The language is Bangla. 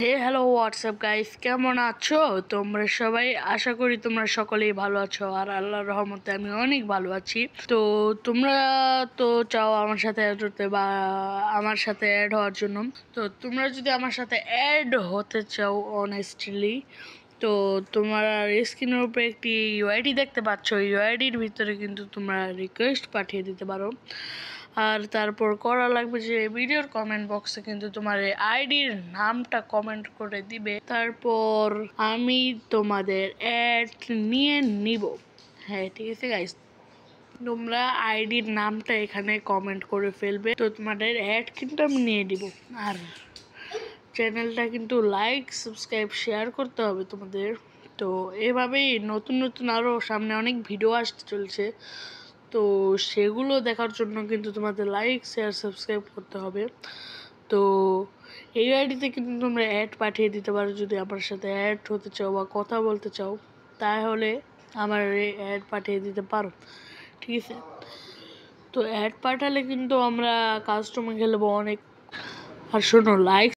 হ্যালো হোয়াটসঅ্যাপ গাইস, কেমন আছো তোমরা সবাই? আশা করি তোমরা সকলেই ভালো আছো, আর আল্লাহর রহমতে আমি অনেক ভালো আছি। তো তোমরা তো চাও আমার সাথে অ্যাড হতে বা আমার সাথে অ্যাড হওয়ার জন্য। তো তোমরা যদি আমার সাথে অ্যাড হতে চাও অনেস্টলি, তো তোমার স্ক্রিনের উপরে একটি ইউআইডি দেখতে পাচ্ছ। ইউআইডির ভিতরে কিন্তু তোমরা রিকোয়েস্ট পাঠিয়ে দিতে পারো। আর তারপর করা লাগবে যে ভিডিওর কমেন্ট বক্সে কিন্তু তোমার আইডির নামটা কমেন্ট করে দিবে। তারপর আমি তোমাদের অ্যাড নিয়ে নিব। হ্যাঁ, ঠিক আছে গাইস, তোমরা আইডির নামটা এখানে কমেন্ট করে ফেলবে, তো তোমাদের অ্যাড কিন্তু আমি নিয়ে দিব। আর চ্যানেলটা কিন্তু লাইক, সাবস্ক্রাইব, শেয়ার করতে হবে তোমাদের। তো এভাবেই নতুন নতুন আরও সামনে অনেক ভিডিও আসতে চলছে, তো সেগুলো দেখার জন্য কিন্তু তোমাদের লাইক, শেয়ার, সাবস্ক্রাইব করতে হবে। তো এই আইডিতে কিন্তু তোমরা অ্যাড পাঠিয়ে দিতে পারো যদি আমার সাথে অ্যাড হতে চাও বা কথা বলতে চাও, তাহলে আমার এই অ্যাড পাঠিয়ে দিতে পারো, ঠিক আছে? তো অ্যাড পাঠালে কিন্তু আমরা কাস্টমার খেলবো অনেক। আর শোনো, লাইক